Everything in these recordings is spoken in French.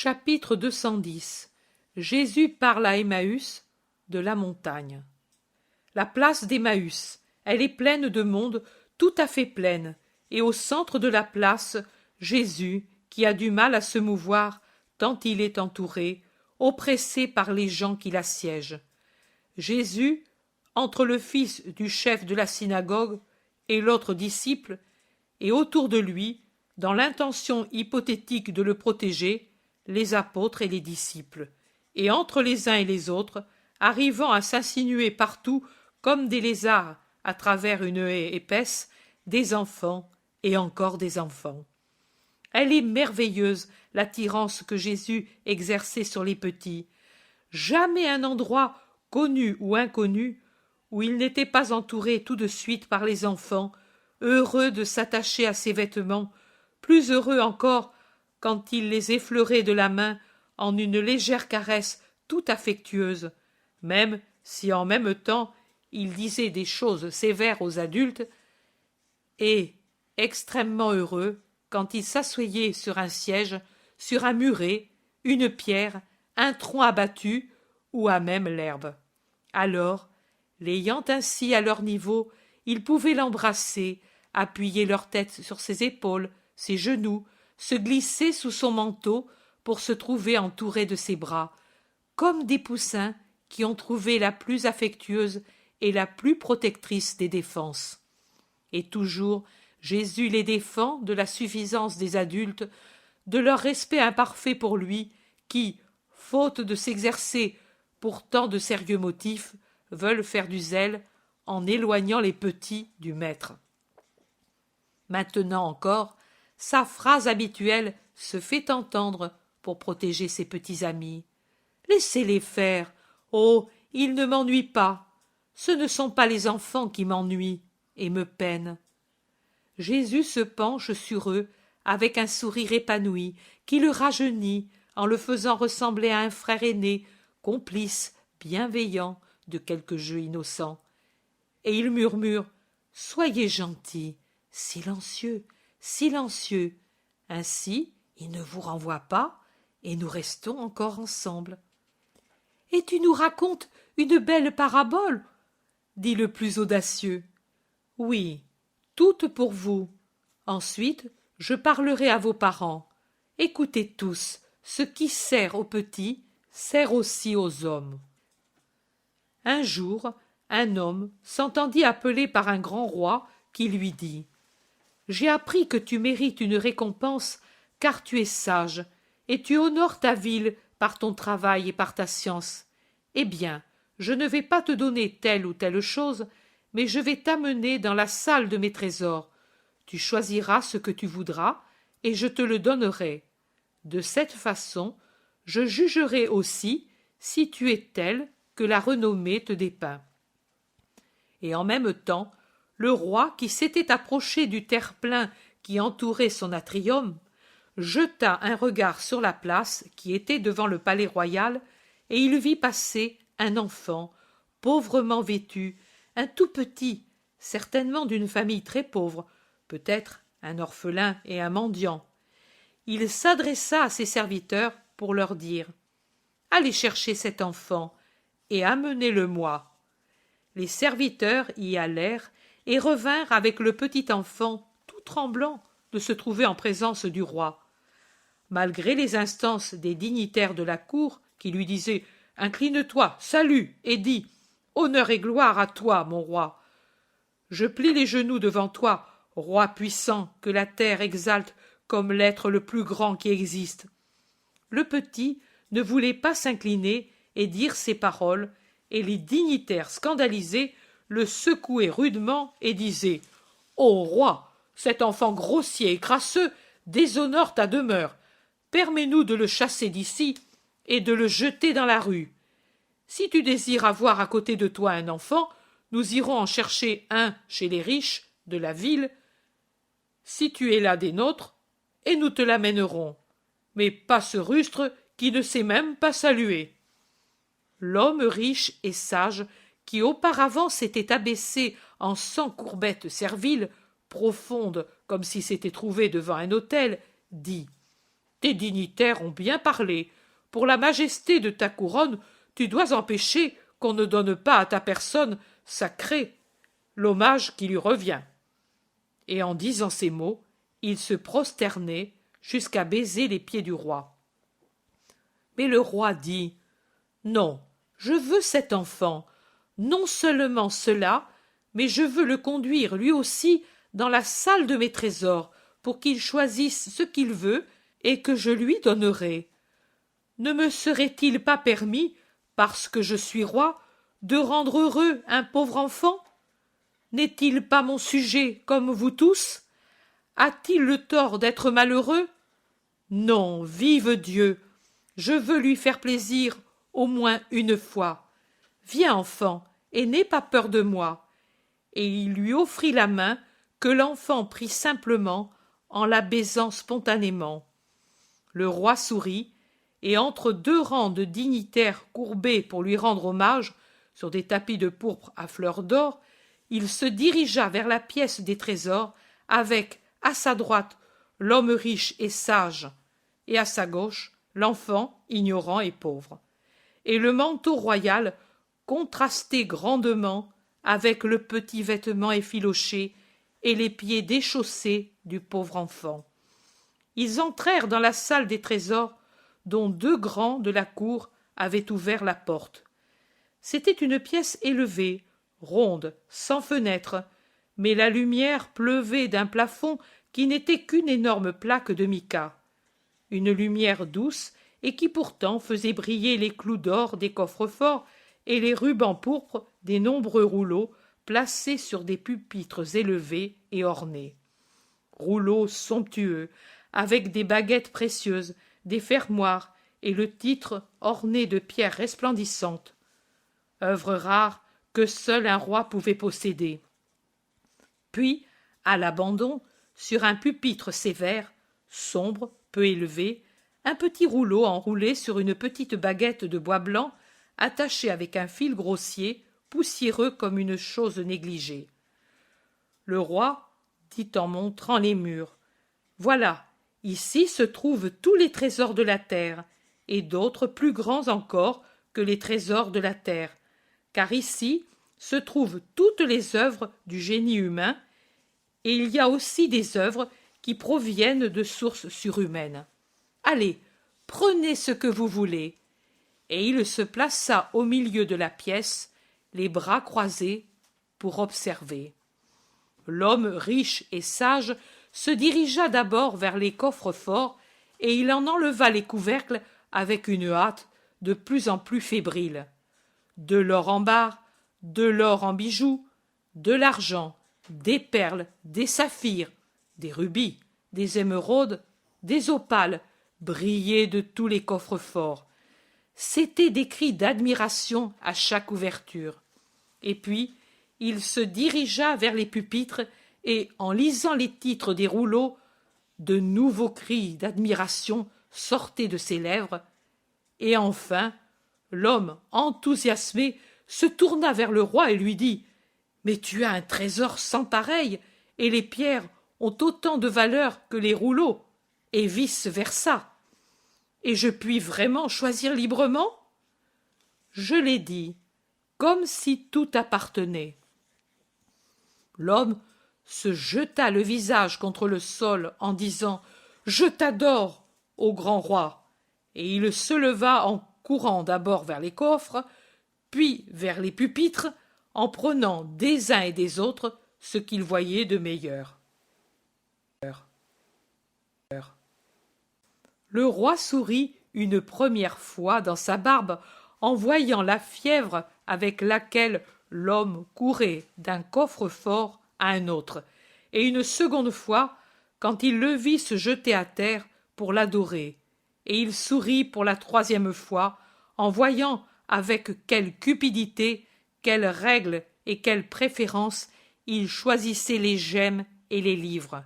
Chapitre 210. Jésus parle à Emmaüs de la montagne. La place d'Emmaüs, elle est pleine de monde, tout à fait pleine, et au centre de la place, Jésus, qui a du mal à se mouvoir, tant il est entouré, oppressé par les gens qui l'assiègent. Jésus, entre le fils du chef de la synagogue et l'autre disciple, et autour de lui, dans l'intention hypothétique de le protéger, les apôtres et les disciples, et entre les uns et les autres, arrivant à s'insinuer partout comme des lézards à travers une haie épaisse, des enfants et encore des enfants. Elle est merveilleuse, l'attirance que Jésus exerçait sur les petits. Jamais un endroit, connu ou inconnu, où il n'était pas entouré tout de suite par les enfants, heureux de s'attacher à ses vêtements, plus heureux encore quand il les effleurait de la main en une légère caresse tout affectueuse, même si en même temps il disait des choses sévères aux adultes, et extrêmement heureux quand il s'asseyait sur un siège, sur un muret, une pierre, un tronc abattu ou à même l'herbe. Alors, l'ayant ainsi à leur niveau, ils pouvaient l'embrasser, appuyer leur tête sur ses épaules, ses genoux, se glisser sous son manteau pour se trouver entourés de ses bras, comme des poussins qui ont trouvé la plus affectueuse et la plus protectrice des défenses. Et toujours, Jésus les défend de la suffisance des adultes, de leur respect imparfait pour lui, qui, faute de s'exercer pour tant de sérieux motifs, veulent faire du zèle en éloignant les petits du maître. Maintenant encore, sa phrase habituelle se fait entendre pour protéger ses petits amis. Laissez-les faire. Oh, ils ne m'ennuient pas. Ce ne sont pas les enfants qui m'ennuient et me peinent. Jésus se penche sur eux avec un sourire épanoui qui le rajeunit en le faisant ressembler à un frère aîné, complice, bienveillant de quelque jeu innocent. Et il murmure « Soyez gentils, silencieux, silencieux. Ainsi, il ne vous renvoie pas et nous restons encore ensemble. » « Et tu nous racontes une belle parabole ?» dit le plus audacieux. « Oui, toute pour vous. Ensuite, je parlerai à vos parents. Écoutez tous, ce qui sert aux petits sert aussi aux hommes. » Un jour, un homme s'entendit appeler par un grand roi qui lui dit « J'ai appris que tu mérites une récompense car tu es sage, et tu honores ta ville par ton travail et par ta science. Eh bien, je ne vais pas te donner telle ou telle chose, mais je vais t'amener dans la salle de mes trésors. Tu choisiras ce que tu voudras, et je te le donnerai. De cette façon, je jugerai aussi si tu es tel que la renommée te dépeint. » Et en même temps, le roi, qui s'était approché du terre-plein qui entourait son atrium, jeta un regard sur la place qui était devant le palais royal, et il vit passer un enfant, pauvrement vêtu, un tout petit, certainement d'une famille très pauvre, peut-être un orphelin et un mendiant. Il s'adressa à ses serviteurs pour leur dire « Allez chercher cet enfant et amenez-le-moi. » Les serviteurs y allèrent et revinrent avec le petit enfant tout tremblant de se trouver en présence du roi. Malgré les instances des dignitaires de la cour qui lui disaient « Incline-toi, salue et dis « Honneur et gloire à toi, mon roi. Je plie les genoux devant toi, roi puissant que la terre exalte comme l'être le plus grand qui existe. » Le petit ne voulait pas s'incliner et dire ces paroles, et les dignitaires scandalisés le secouaient rudement et disaient « Ô roi, cet enfant grossier et crasseux déshonore ta demeure. Permets-nous de le chasser d'ici et de le jeter dans la rue. Si tu désires avoir à côté de toi un enfant, nous irons en chercher un chez les riches de la ville, si tu es là des nôtres, et nous te l'amènerons. Mais pas ce rustre qui ne sait même pas saluer. » L'homme riche et sage, qui auparavant s'était abaissé en 100 courbettes serviles, profondes comme s'il s'était trouvé devant un autel, dit Tes dignitaires ont bien parlé. Pour la majesté de ta couronne, tu dois empêcher qu'on ne donne pas à ta personne sacrée l'hommage qui lui revient. » Et en disant ces mots, il se prosternait jusqu'à baiser les pieds du roi. Mais le roi dit « Non, je veux cet enfant, non seulement cela, mais je veux le conduire lui aussi dans la salle de mes trésors pour qu'il choisisse ce qu'il veut et que je lui donnerai. Ne me serait-il pas permis, parce que je suis roi, de rendre heureux un pauvre enfant? N'est-il pas mon sujet comme vous tous? A-t-il le tort d'être malheureux? Non, vive Dieu! Je veux lui faire plaisir au moins une fois. Viens, enfant, et n'aie pas peur de moi. » Et il lui offrit la main, que l'enfant prit simplement en la baisant spontanément. Le roi sourit, et entre deux rangs de dignitaires courbés pour lui rendre hommage, sur des tapis de pourpre à fleurs d'or, il se dirigea vers la pièce des trésors, avec, à sa droite, l'homme riche et sage, et à sa gauche, l'enfant ignorant et pauvre. Et le manteau royal contrastait grandement avec le petit vêtement effiloché et les pieds déchaussés du pauvre enfant. Ils entrèrent dans la salle des trésors, dont deux grands de la cour avaient ouvert la porte. C'était une pièce élevée, ronde, sans fenêtre, mais la lumière pleuvait d'un plafond qui n'était qu'une énorme plaque de mica. Une lumière douce et qui pourtant faisait briller les clous d'or des coffres-forts et les rubans pourpres des nombreux rouleaux placés sur des pupitres élevés et ornés. Rouleaux somptueux, avec des baguettes précieuses, des fermoirs et le titre orné de pierres resplendissantes. Œuvre rare que seul un roi pouvait posséder. Puis, à l'abandon, sur un pupitre sévère, sombre, peu élevé, un petit rouleau enroulé sur une petite baguette de bois blanc, attaché avec un fil grossier, poussiéreux comme une chose négligée. Le roi dit en montrant les murs: « Voilà, ici se trouvent tous les trésors de la terre, et d'autres plus grands encore que les trésors de la terre, car ici se trouvent toutes les œuvres du génie humain, et il y a aussi des œuvres qui proviennent de sources surhumaines. Allez, prenez ce que vous voulez. » Et il se plaça au milieu de la pièce, les bras croisés, pour observer. L'homme riche et sage se dirigea d'abord vers les coffres forts, et il en enleva les couvercles avec une hâte de plus en plus fébrile. De l'or en barres, de l'or en bijoux, de l'argent, des perles, des saphirs, des rubis, des émeraudes, des opales brillaient de tous les coffres forts. C'étaient des cris d'admiration à chaque ouverture. Et puis, il se dirigea vers les pupitres et, en lisant les titres des rouleaux, de nouveaux cris d'admiration sortaient de ses lèvres. Et enfin, l'homme enthousiasmé se tourna vers le roi et lui dit: « Mais tu as un trésor sans pareil, et les pierres ont autant de valeur que les rouleaux, et vice-versa. Et je puis vraiment choisir librement? » Je l'ai dit, comme si tout appartenait. L'homme se jeta le visage contre le sol en disant « Je t'adore, ô grand roi !» Et il se leva en courant d'abord vers les coffres, puis vers les pupitres, en prenant des uns et des autres ce qu'il voyait de meilleur. Le roi sourit une première fois dans sa barbe en voyant la fièvre avec laquelle l'homme courait d'un coffre-fort à un autre, et une seconde fois quand il le vit se jeter à terre pour l'adorer, et il sourit pour la troisième fois en voyant avec quelle cupidité, quelles règles et quelle préférence il choisissait les gemmes et les livres.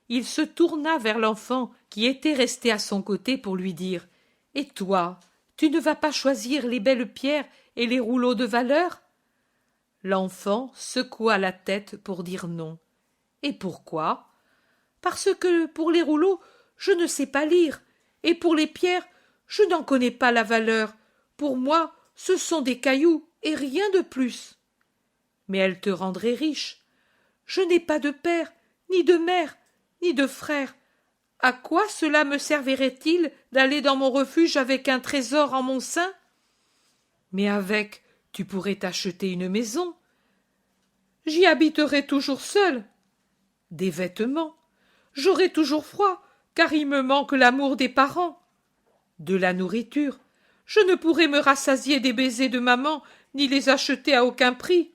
Il se tourna vers l'enfant qui était resté à son côté pour lui dire « Et toi, tu ne vas pas choisir les belles pierres et les rouleaux de valeur ?» L'enfant secoua la tête pour dire non. « Et pourquoi ? » « Parce que pour les rouleaux, je ne sais pas lire, et pour les pierres, je n'en connais pas la valeur. Pour moi, ce sont des cailloux et rien de plus. Mais elles te rendraient riche. Je n'ai pas de père, ni de mère, ni de frère. À quoi cela me servirait-il d'aller dans mon refuge avec un trésor en mon sein? Mais avec, tu pourrais t'acheter une maison. J'y habiterai toujours seul. Des vêtements. J'aurai toujours froid, car il me manque l'amour des parents. De la nourriture. Je ne pourrai me rassasier des baisers de maman, ni les acheter à aucun prix.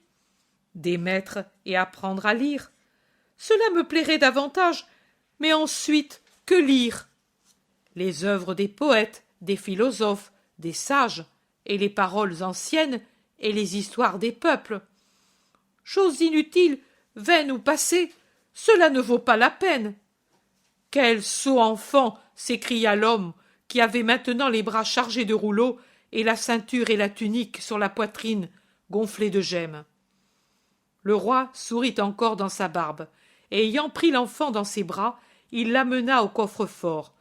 Des maîtres et apprendre à lire. Cela me plairait davantage, mais ensuite, que lire? Les œuvres des poètes, des philosophes, des sages, et les paroles anciennes, et les histoires des peuples. Chose inutile, vaine ou passée, cela ne vaut pas la peine. Quel sot enfant! S'écria l'homme, qui avait maintenant les bras chargés de rouleaux et la ceinture et la tunique sur la poitrine gonflée de gemmes. Le roi sourit encore dans sa barbe, et ayant pris l'enfant dans ses bras, il l'amena au coffre-fort.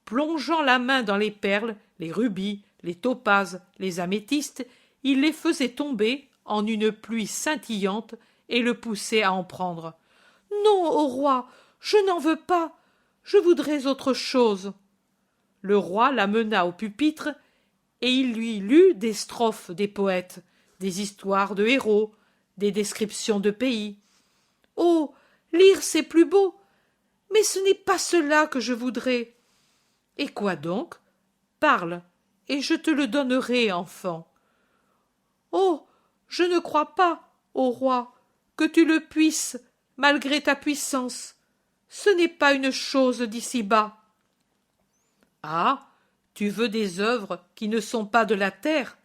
Plongeant la main dans les perles, les rubis, les topazes, les améthystes, il les faisait tomber en une pluie scintillante et le poussait à en prendre. « Non, ô roi, je n'en veux pas, je voudrais autre chose. » Le roi l'amena au pupitre, et il lui lut des strophes des poètes, des histoires de héros, des descriptions de pays. « Oh, lire c'est plus beau, mais ce n'est pas cela que je voudrais. »« Et quoi donc? Parle, et je te le donnerai, enfant. »« Oh, je ne crois pas, ô roi, que tu le puisses, malgré ta puissance. Ce n'est pas une chose d'ici-bas. »« Ah, tu veux des œuvres qui ne sont pas de la terre?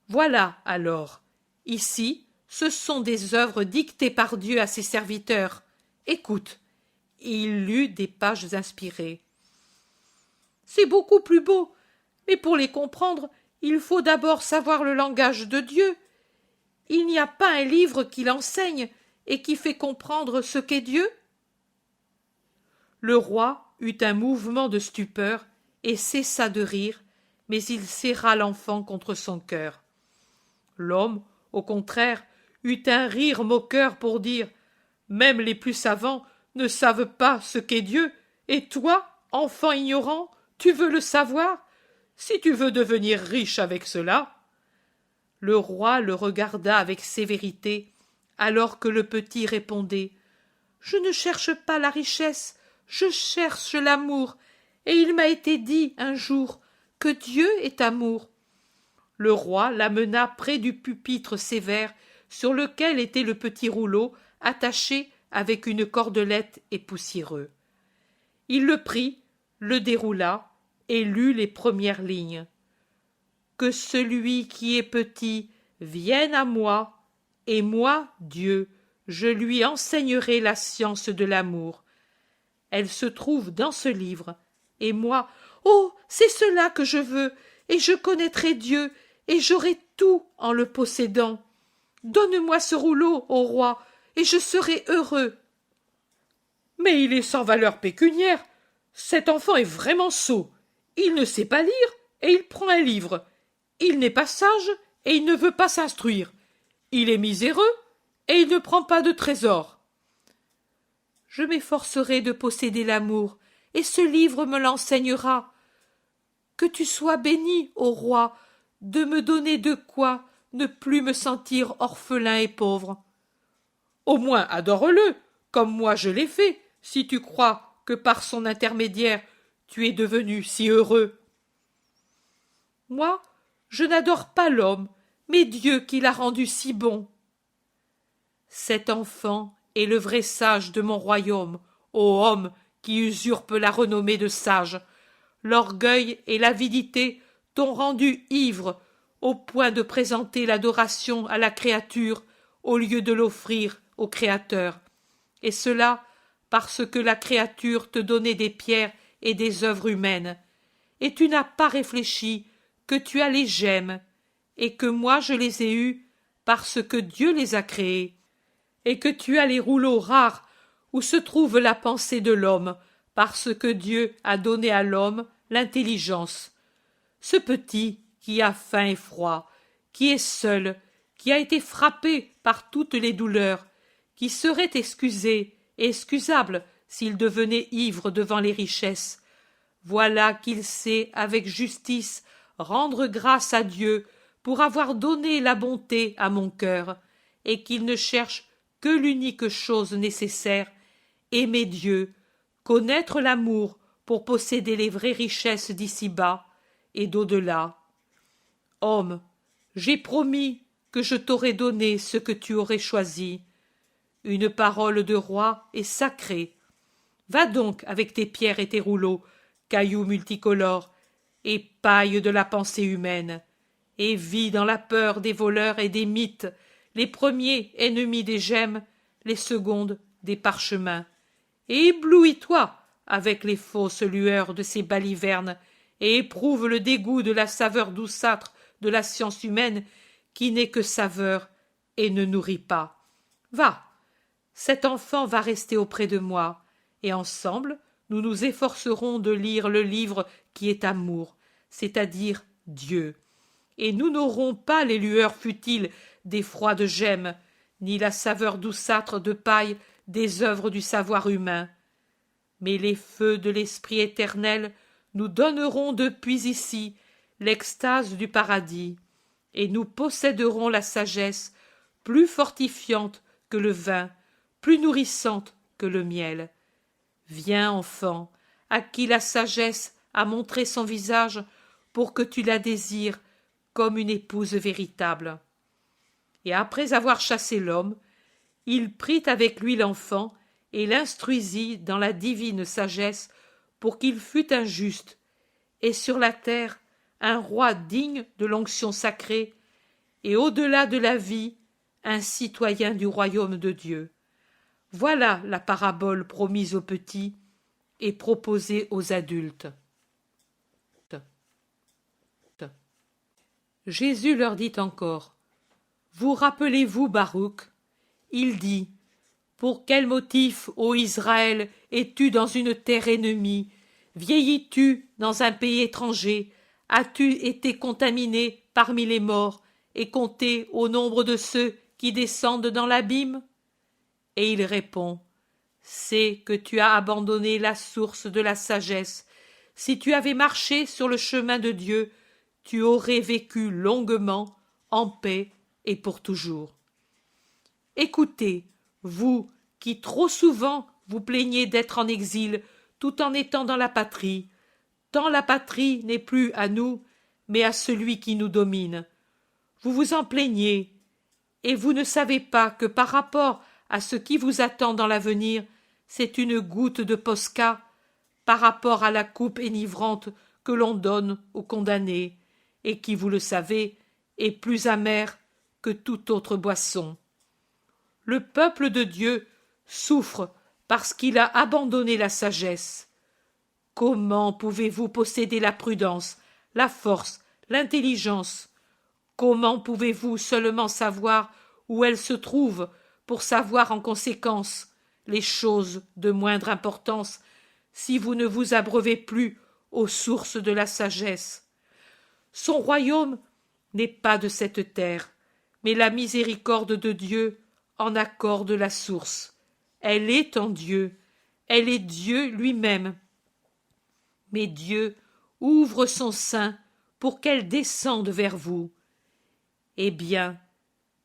Voilà alors. Ici, ce sont des œuvres dictées par Dieu à ses serviteurs. Écoute. » Et il lut des pages inspirées. « C'est beaucoup plus beau, mais pour les comprendre, il faut d'abord savoir le langage de Dieu. Il n'y a pas un livre qui l'enseigne et qui fait comprendre ce qu'est Dieu. » Le roi eut un mouvement de stupeur et cessa de rire, mais il serra l'enfant contre son cœur. L'homme, au contraire, eut un rire moqueur pour dire « Même les plus savants ne savent pas ce qu'est Dieu, et toi, enfant ignorant, tu veux le savoir? Si tu veux devenir riche avec cela. » Le roi le regarda avec sévérité, alors que le petit répondait « Je ne cherche pas la richesse, je cherche l'amour, et il m'a été dit un jour que Dieu est amour. » Le roi l'amena près du pupitre sévère sur lequel était le petit rouleau attaché avec une cordelette et poussiéreux. Il le prit, le déroula et lut les premières lignes. « Que celui qui est petit vienne à moi, et moi, Dieu, je lui enseignerai la science de l'amour. Elle se trouve dans ce livre, et moi, oh, c'est cela que je veux, et je connaîtrai Dieu, et j'aurai tout en le possédant. Donne-moi ce rouleau, ô roi, et je serai heureux. » « Mais il est sans valeur pécuniaire. Cet enfant est vraiment sot. Il ne sait pas lire, et il prend un livre. Il n'est pas sage, et il ne veut pas s'instruire. Il est miséreux, et il ne prend pas de trésor. »« Je m'efforcerai de posséder l'amour, et ce livre me l'enseignera. Que tu sois béni, ô roi, de me donner de quoi ne plus me sentir orphelin et pauvre. »« Au moins adore-le, comme moi je l'ai fait, si tu crois que par son intermédiaire tu es devenu si heureux. »« Moi, je n'adore pas l'homme, mais Dieu qui l'a rendu si bon. » « Cet enfant est le vrai sage de mon royaume, ô homme qui usurpe la renommée de sage. L'orgueil et l'avidité t'ont rendu ivre au point de présenter l'adoration à la créature au lieu de l'offrir au Créateur, et cela parce que la créature te donnait des pierres et des œuvres humaines, et tu n'as pas réfléchi que tu as les gemmes, et que moi je les ai eues parce que Dieu les a créées, et que tu as les rouleaux rares où se trouve la pensée de l'homme, parce que Dieu a donné à l'homme l'intelligence. Ce petit qui a faim et froid, qui est seul, qui a été frappé par toutes les douleurs, qui serait excusé et excusable s'il devenait ivre devant les richesses. Voilà qu'il sait avec justice rendre grâce à Dieu pour avoir donné la bonté à mon cœur, et qu'il ne cherche que l'unique chose nécessaire, aimer Dieu, connaître l'amour pour posséder les vraies richesses d'ici-bas et d'au-delà. Homme, j'ai promis que je t'aurais donné ce que tu aurais choisi. Une parole de roi est sacrée. Va donc avec tes pierres et tes rouleaux, cailloux multicolores, et paille de la pensée humaine, et vis dans la peur des voleurs et des mythes, les premiers ennemis des gemmes, les secondes des parchemins, et éblouis-toi avec les fausses lueurs de ces balivernes, et éprouve le dégoût de la saveur douceâtre de la science humaine qui n'est que saveur et ne nourrit pas. Va, cet enfant va rester auprès de moi, et ensemble nous nous efforcerons de lire le livre qui est amour, c'est-à-dire Dieu. Et nous n'aurons pas les lueurs futiles des froides gemmes, ni la saveur douceâtre de paille des œuvres du savoir humain. Mais les feux de l'esprit éternel nous donneront depuis ici l'extase du paradis, et nous posséderons la sagesse plus fortifiante que le vin, plus nourrissante que le miel. Viens, enfant, à qui la sagesse a montré son visage pour que tu la désires comme une épouse véritable. Et après avoir chassé l'homme, il prit avec lui l'enfant et l'instruisit dans la divine sagesse pour qu'il fût un juste, et sur la terre un roi digne de l'onction sacrée, et au-delà de la vie, un citoyen du royaume de Dieu. Voilà la parabole promise aux petits et proposée aux adultes. Jésus leur dit encore: Vous rappelez-vous Baruch? Il dit: Pour quel motif, ô Israël, es-tu dans une terre ennemie? Vieillis-tu dans un pays étranger? As-tu été contaminé parmi les morts et compté au nombre de ceux qui descendent dans l'abîme? Et il répond: C'est que tu as abandonné la source de la sagesse. Si tu avais marché sur le chemin de Dieu, tu aurais vécu longuement, en paix et pour toujours. Écoutez, vous qui trop souvent vous plaignez d'être en exil tout en étant dans la patrie, tant la patrie n'est plus à nous, mais à celui qui nous domine. Vous vous en plaignez, et vous ne savez pas que par rapport à ce qui vous attend dans l'avenir, c'est une goutte de Posca par rapport à la coupe enivrante que l'on donne aux condamnés, et qui, vous le savez, est plus amère que toute autre boisson. Le peuple de Dieu souffre parce qu'il a abandonné la sagesse. Comment pouvez-vous posséder la prudence, la force, l'intelligence? Comment pouvez-vous seulement savoir où elle se trouve pour savoir en conséquence les choses de moindre importance si vous ne vous abreuvez plus aux sources de la sagesse? Son royaume n'est pas de cette terre, mais la miséricorde de Dieu en accorde la source. Elle est en Dieu, elle est Dieu lui-même. Mais Dieu ouvre son sein pour qu'elle descende vers vous. Eh bien,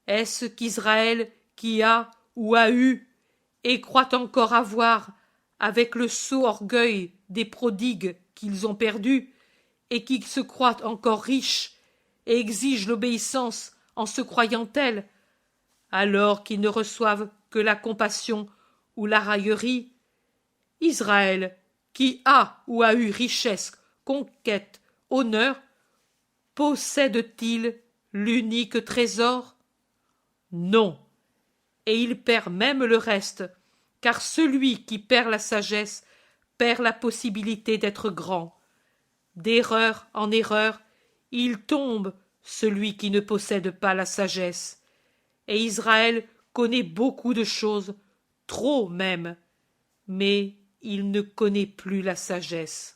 est-ce qu'Israël, qui a ou a eu, et croit encore avoir, avec le sot orgueil des prodigues qu'ils ont perdus, et qui se croient encore riches, et exigent l'obéissance en se croyant tels, alors qu'ils ne reçoivent que la compassion ou la raillerie? Israël, qui a ou a eu richesse, conquête, honneur, possède-t-il l'unique trésor? Non, et il perd même le reste, car celui qui perd la sagesse perd la possibilité d'être grand. D'erreur en erreur, il tombe, celui qui ne possède pas la sagesse. Et Israël connaît beaucoup de choses, trop même, mais il ne connaît plus la sagesse.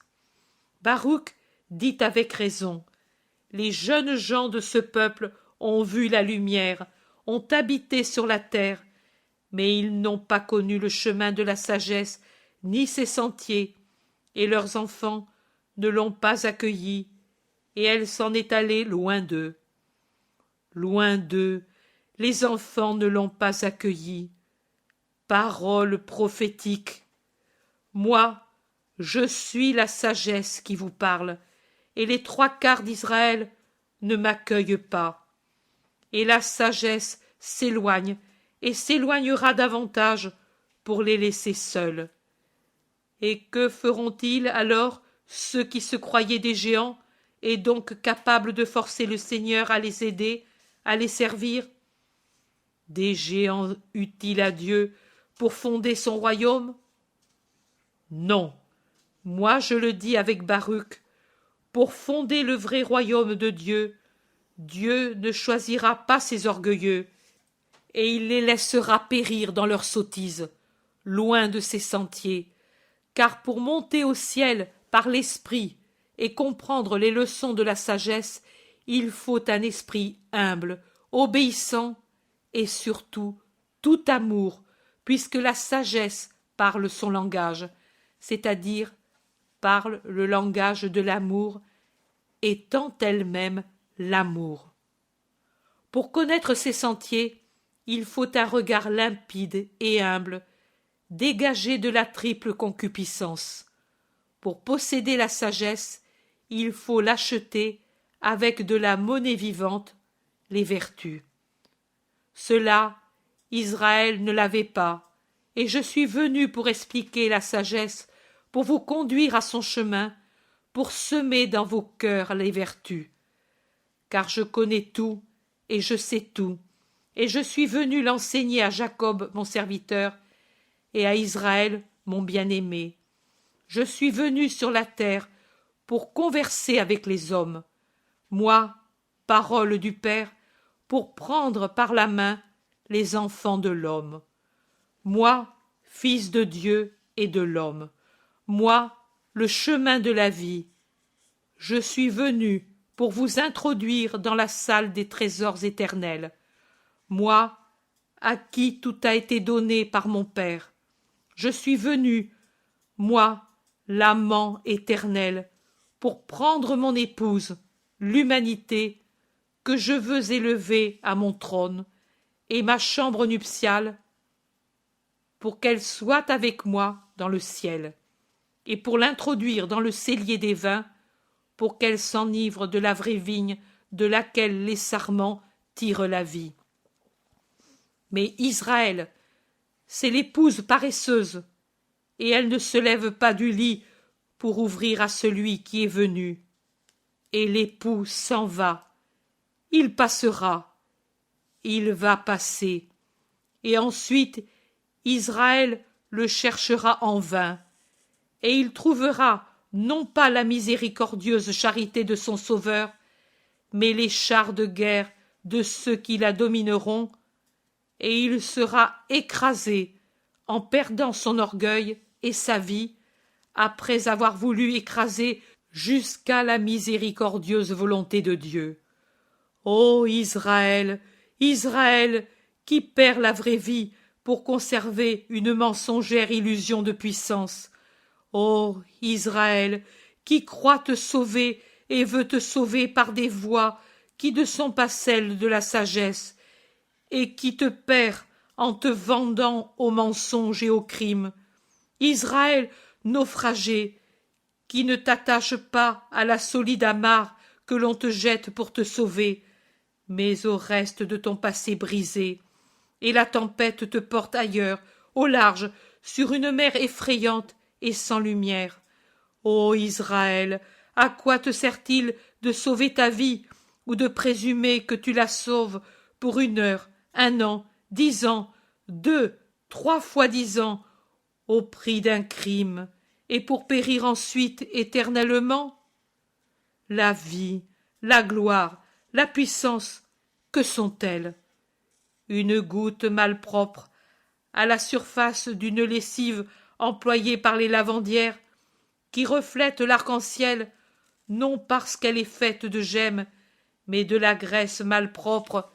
Baruch dit avec raison. Les jeunes gens de ce peuple ont vu la lumière, ont habité sur la terre, mais ils n'ont pas connu le chemin de la sagesse, ni ses sentiers, et leurs enfants ne l'ont pas accueillie, et elle s'en est allée loin d'eux. Loin d'eux, les enfants ne l'ont pas accueillie. Parole prophétique. Moi, je suis la sagesse qui vous parle, et les trois quarts d'Israël ne m'accueillent pas. Et la sagesse s'éloigne, et s'éloignera davantage pour les laisser seuls. Et que feront-ils alors ceux qui se croyaient des géants, et donc capables de forcer le Seigneur à les aider, à les servir? Des géants utiles à Dieu pour fonder son royaume? Non, moi je le dis avec Baruch, pour fonder le vrai royaume de Dieu, Dieu ne choisira pas ses orgueilleux, et il les laissera périr dans leurs sottises, loin de ses sentiers, car pour monter au ciel par l'esprit et comprendre les leçons de la sagesse, il faut un esprit humble, obéissant et surtout tout amour, puisque la sagesse parle son langage, c'est-à-dire parle le langage de l'amour, étant elle-même l'amour. Pour connaître ces sentiers, il faut un regard limpide et humble, dégagé de la triple concupiscence. Pour posséder la sagesse, il faut l'acheter avec de la monnaie vivante, les vertus. Cela, Israël ne l'avait pas, et je suis venu pour expliquer la sagesse, pour vous conduire à son chemin, pour semer dans vos cœurs les vertus. Car je connais tout, et je sais tout, et je suis venu l'enseigner à Jacob mon serviteur, et à Israël mon bien-aimé. Je suis venu sur la terre pour converser avec les hommes, moi, parole du Père, pour prendre par la main les enfants de l'homme. Moi, fils de Dieu et de l'homme. Moi, le chemin de la vie. Je suis venu pour vous introduire dans la salle des trésors éternels. Moi, à qui tout a été donné par mon Père. Je suis venu, moi, l'amant éternel, pour prendre mon épouse, l'humanité, que je veux élever à mon trône, et ma chambre nuptiale, pour qu'elle soit avec moi dans le ciel, et pour l'introduire dans le cellier des vins, pour qu'elle s'enivre de la vraie vigne de laquelle les sarments tirent la vie. Mais Israël, c'est l'épouse paresseuse, et elle ne se lève pas du lit pour ouvrir à celui qui est venu. Et l'époux s'en va. Il passera. Il va passer. Et ensuite, Israël le cherchera en vain. Et il trouvera non pas la miséricordieuse charité de son Sauveur, mais les chars de guerre de ceux qui la domineront, et il sera écrasé en perdant son orgueil et sa vie, après avoir voulu écraser jusqu'à la miséricordieuse volonté de Dieu. Ô Israël, Israël, qui perd la vraie vie pour conserver une mensongère illusion de puissance. Ô Israël, qui croit te sauver et veut te sauver par des voies qui ne sont pas celles de la sagesse, et qui te perd en te vendant au mensonge et au crime. Israël, naufragé, qui ne t'attache pas à la solide amarre que l'on te jette pour te sauver, mais au reste de ton passé brisé, et la tempête te porte ailleurs, au large, sur une mer effrayante et sans lumière. Ô Israël, à quoi te sert-il de sauver ta vie, ou de présumer que tu la sauves pour 1 heure, 1 an, 10 ans, 2, 3 fois 10 ans, au prix d'un crime, et pour périr ensuite éternellement? La vie, la gloire, la puissance, que sont-elles? Une goutte malpropre à la surface d'une lessive employée par les lavandières, qui reflète l'arc-en-ciel, non parce qu'elle est faite de gemmes, mais de la graisse malpropre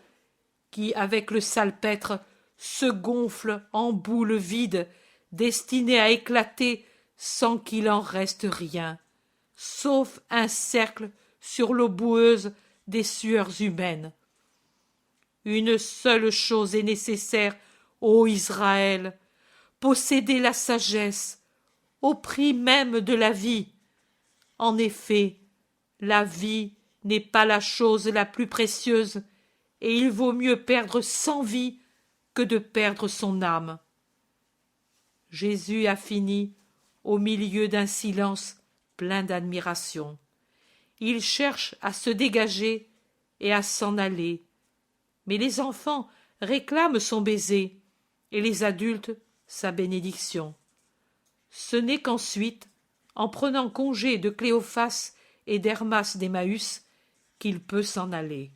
qui, avec le salpêtre, se gonfle en boule vide, destinée à éclater sans qu'il en reste rien, sauf un cercle sur l'eau boueuse des sueurs humaines. Une seule chose est nécessaire, ô Israël, posséder la sagesse, au prix même de la vie. En effet, la vie n'est pas la chose la plus précieuse, et il vaut mieux perdre 100 vies que de perdre son âme. Jésus a fini au milieu d'un silence plein d'admiration. Il cherche à se dégager et à s'en aller, mais les enfants réclament son baiser et les adultes sa bénédiction. Ce n'est qu'ensuite, en prenant congé de Cléophas et d'Hermas d'Emmaüs, qu'il peut s'en aller.